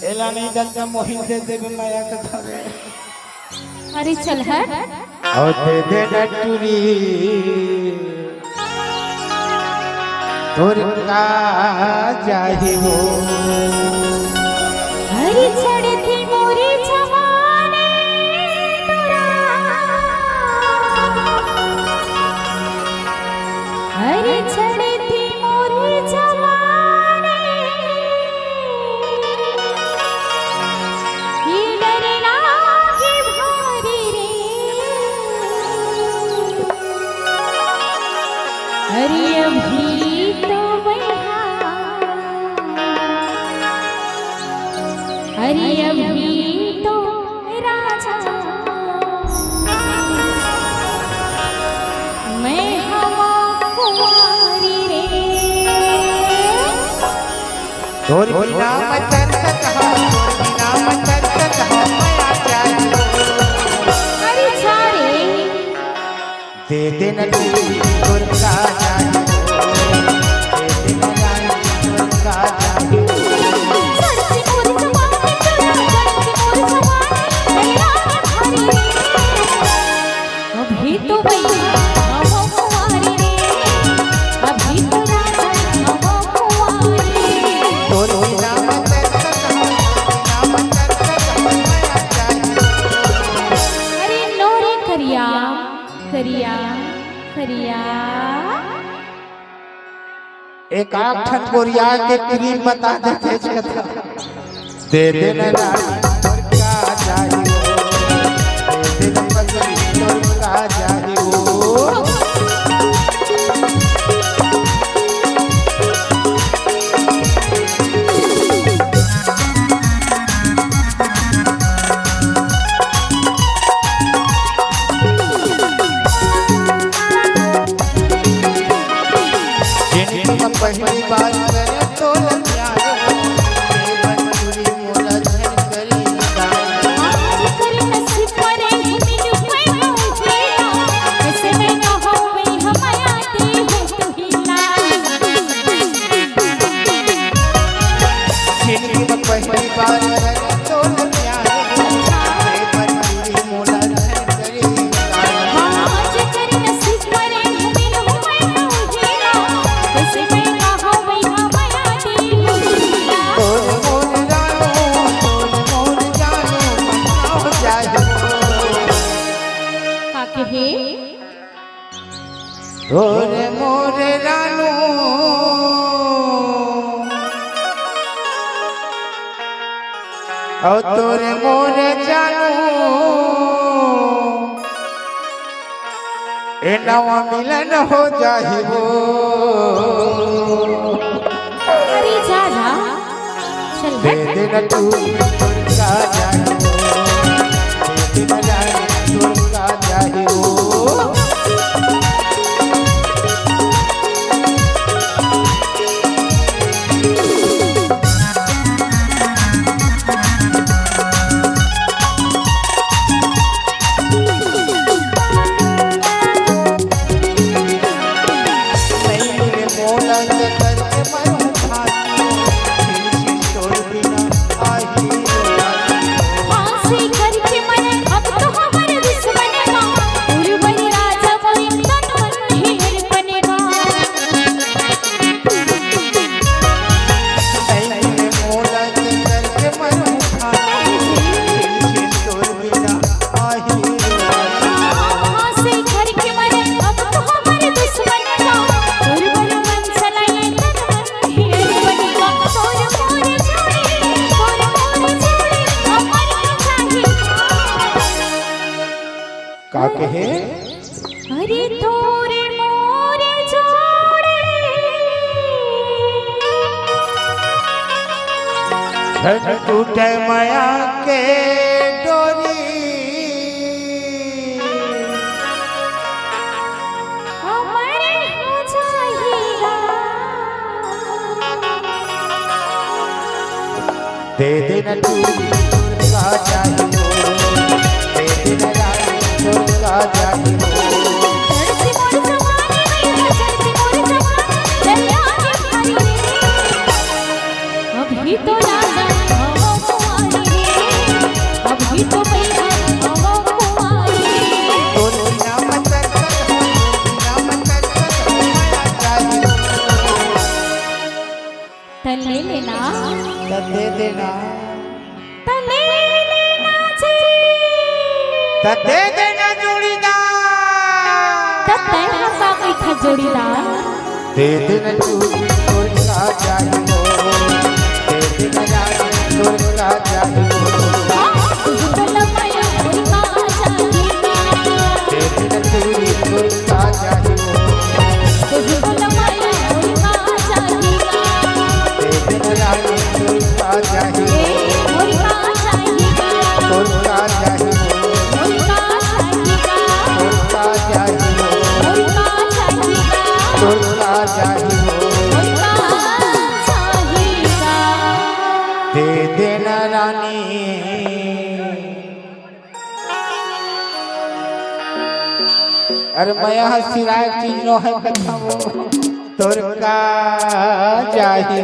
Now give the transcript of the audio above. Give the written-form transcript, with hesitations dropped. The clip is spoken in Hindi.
एला नहीं दलता मोहिन दे देवे माया कथा रे। अरे चल हट और दे दे नटुरी तोर का जाहि हो। हरी छड़े थी मोरी जवानी डोरा हरी छड़े थी मोरी जवानी ये डरना की भारी रे हरी अभी तो हरी अभी तो राजा मैं हवा कुंवारी रे तोर बिना मचर कहा तोर बिना मचर कहा माया जाहि हो। हरी छारे दे दे नटुरी तोर का जाहि हो। दे दे नटुरी तोर का जाहि हो। अभी तो भैया हवा कुंवारी रे अभी तो राजा हवा कुंवारी तोर बिना मचर कहा माया जाहि हो। अरे नोरे करिया करिया करिया एक आठन गोरिया के क्रीम बता देते कथा दे दे ना तोर का जाहि हो। दे दे पगली तोर का जाहि हो। जिनकी पहली बार करे तो लगिया पहली बार करे तो लगिया तोरे मोरे रानू और तोरे मोरे जानू ए नवा मिलन हो जाहि हो। अरे जा जा चल दे हट दे नटुरी तोर का जाहि हो। दे दे नटुरी तोर का जाहि हो। का कहे अरे थोरे मोरे जोड़े धन टूटे माया के डोरी हमारे हो जाएगा दे दे नटुरी तोर का जाहि हो। दे दे नटुरी तोर का जाहि हो। चढ़ती मोर जवानी में चढ़ती मोर जवानी दरिया के भारी रे अभी तो राजा हवा अभी तो मैं हवा कुमारी तोर बिना मन करकत हो, बिना मन करकत हो माया चाहिए तले लेना त दे देना तले लेना जी त दे देना जोड़ीदार तते हंसा बैठा जोड़ीदार दे देना चूड़ी तोर का चाहिए दे देना रानी तोर का चाहिए तुझको लमाया और का चाहिएगा दे देना चूड़ी तोर का चाहिए तुझको लमाया और का चाहिएगा दे देना रानी तोर का चाहिए और का चाहिएगा तोर का चाहिए और का चाहिएगा तोर का चाहिए और का चाहिएगा तोर का चाहिए और का चाहिएगा दे देना रानी अरे मया सिराय चीज नो है कथा वो तोर का चाहिए